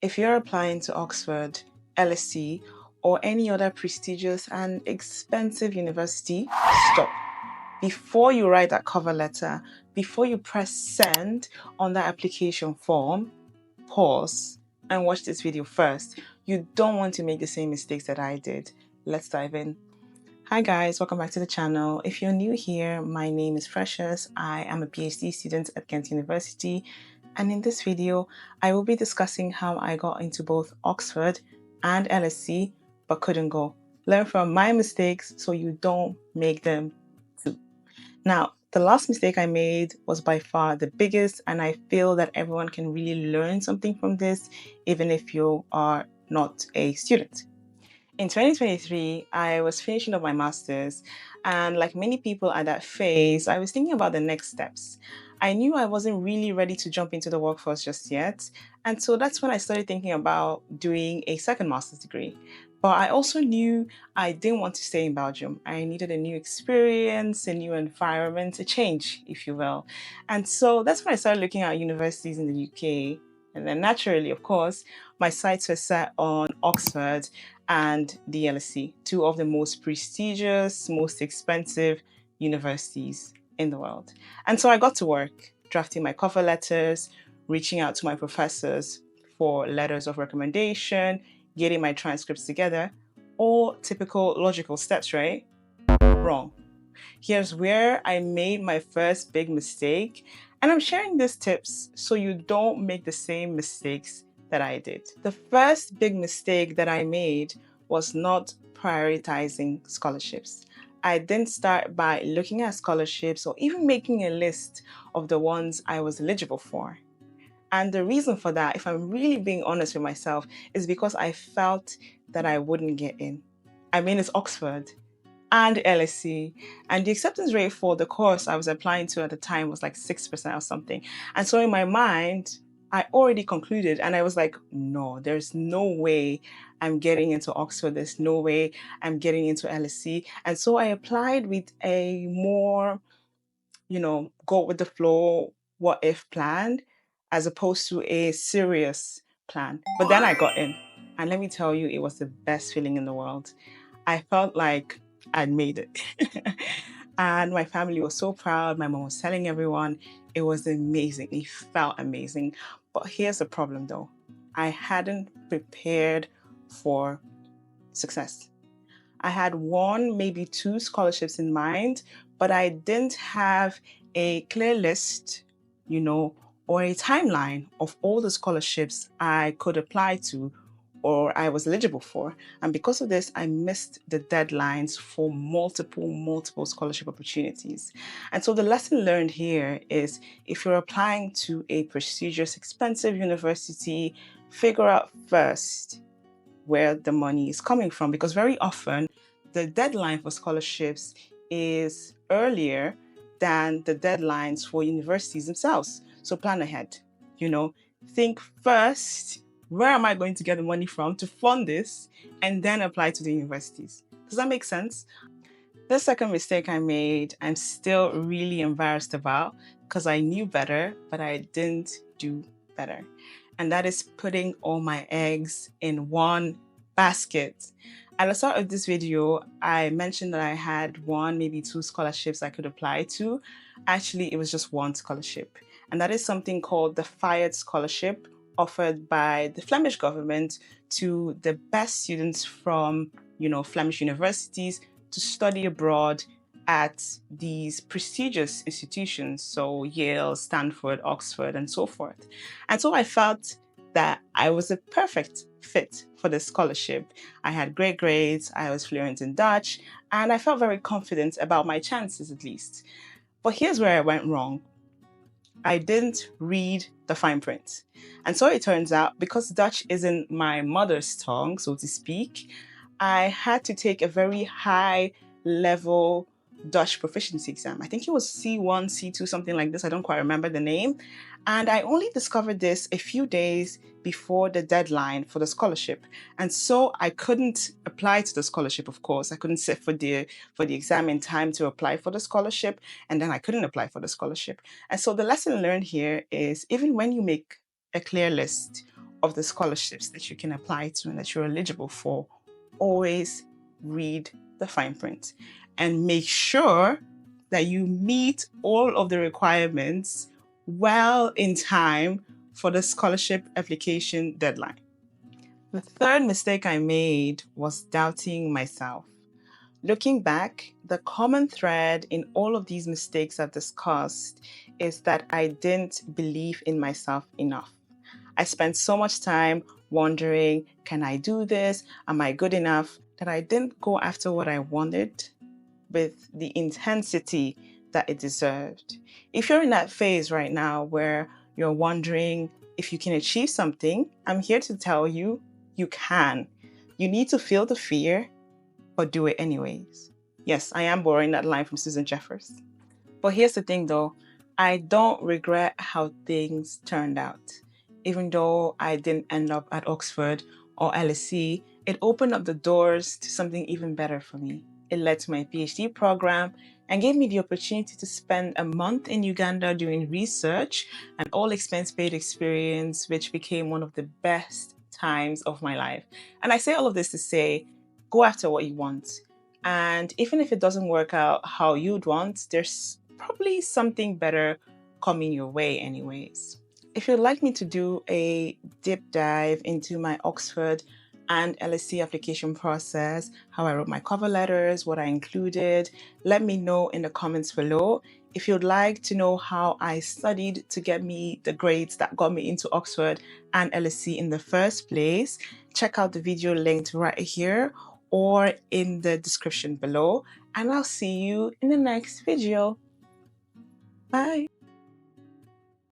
If you're applying to Oxford, LSE, or any other prestigious and expensive university, stop. Before you write that cover letter, before you press send on that application form, pause and watch this video first. You don't want to make the same mistakes that I did. Let's dive in. Hi guys, welcome back to the channel. If you're new here, my name is Precious. I am a PhD student at Kent University, and in this video, I will be discussing how I got into both Oxford and LSE but couldn't go. Learn from my mistakes so you don't make them too. Now, the last mistake I made was by far the biggest, and I feel that everyone can really learn something from this, even if you are not a student. In 2023, I was finishing up my master's, and like many people at that phase, I was thinking about the next steps. I knew I wasn't really ready to jump into the workforce just yet, and so that's when I started thinking about doing a second master's degree. But I also knew I didn't want to stay in Belgium. I needed a new experience, a new environment, a change, if you will. And so that's when I started looking at universities in the UK. And then naturally, of course, my sights were set on Oxford and the LSE, two of the most prestigious, most expensive universities in the world. And so I got to work drafting my cover letters, reaching out to my professors for letters of recommendation, getting my transcripts together, all typical logical steps, right? Wrong. Here's where I made my first big mistake, and I'm sharing these tips so you don't make the same mistakes that I did. The first big mistake that I made was not prioritizing scholarships. I didn't start by looking at scholarships or even making a list of the ones I was eligible for. And the reason for that, if I'm really being honest with myself, is because I felt that I wouldn't get in. I mean, it's Oxford and LSE, and the acceptance rate for the course I was applying to at the time was like 6% or something. And so in my mind, I already concluded, and I was like, no, there's no way I'm getting into Oxford. There's no way I'm getting into LSE. And so I applied with a more, go with the flow, what if plan, as opposed to a serious plan. But then I got in, and let me tell you, it was the best feeling in the world. I felt like I'd made it. And my family was so proud. My mom was telling everyone it was amazing. It felt amazing. But here's the problem though. I hadn't prepared for success. I had one, maybe two scholarships in mind, but I didn't have a clear list, or a timeline of all the scholarships I could apply to or I was eligible for. And because of this, I missed the deadlines for multiple scholarship opportunities. And so the lesson learned here is if you're applying to a prestigious, expensive university, figure out first where the money is coming from, because very often the deadline for scholarships is earlier than the deadlines for universities themselves. So plan ahead, think first, where am I going to get the money from to fund this, and then apply to the universities. Does that make sense? The second mistake I made, I'm still really embarrassed about because I knew better, but I didn't do better. And that is putting all my eggs in one basket. At the start of this video, I mentioned that I had one, maybe two scholarships I could apply to. Actually, it was just one scholarship. And that is something called the Backfired scholarship, offered by the Flemish government to the best students from, Flemish universities to study abroad at these prestigious institutions, so Yale, Stanford, Oxford, and so forth. And so I felt that I was a perfect fit for this scholarship. I had great grades, I was fluent in Dutch, and I felt very confident about my chances at least. But here's where I went wrong. I didn't read the fine print. And so it turns out, because Dutch isn't my mother's tongue, so to speak, I had to take a very high level Dutch proficiency exam. I think it was C1, C2, something like this. I don't quite remember the name. And I only discovered this a few days before the deadline for the scholarship. And so I couldn't apply to the scholarship, of course. I couldn't sit for the exam in time to apply for the scholarship. And then I couldn't apply for the scholarship. And so the lesson learned here is even when you make a clear list of the scholarships that you can apply to and that you're eligible for, always read the fine print and make sure that you meet all of the requirements well in time for the scholarship application deadline. The third mistake I made was doubting myself. Looking back, the common thread in all of these mistakes I've discussed is that I didn't believe in myself enough. I spent so much time wondering, can I do this? Am I good enough? That I didn't go after what I wanted with the intensity that it deserved. If you're in that phase right now where you're wondering if you can achieve something, I'm here to tell you, you can. You need to feel the fear, but do it anyways. Yes, I am borrowing that line from Susan Jeffers. But here's the thing though, I don't regret how things turned out. Even though I didn't end up at Oxford or LSE, it opened up the doors to something even better for me. It led to my PhD program and gave me the opportunity to spend a month in Uganda doing research, an all expense paid experience, which became one of the best times of my life. And I say all of this to say, go after what you want. And even if it doesn't work out how you'd want, there's probably something better coming your way anyways. If you'd like me to do a deep dive into my Oxford and LSE application process, how I wrote my cover letters, what I included, let me know in the comments below. If you'd like to know how I studied to get me the grades that got me into Oxford and LSE in the first place, check out the video linked right here or in the description below, and I'll see you in the next video. Bye.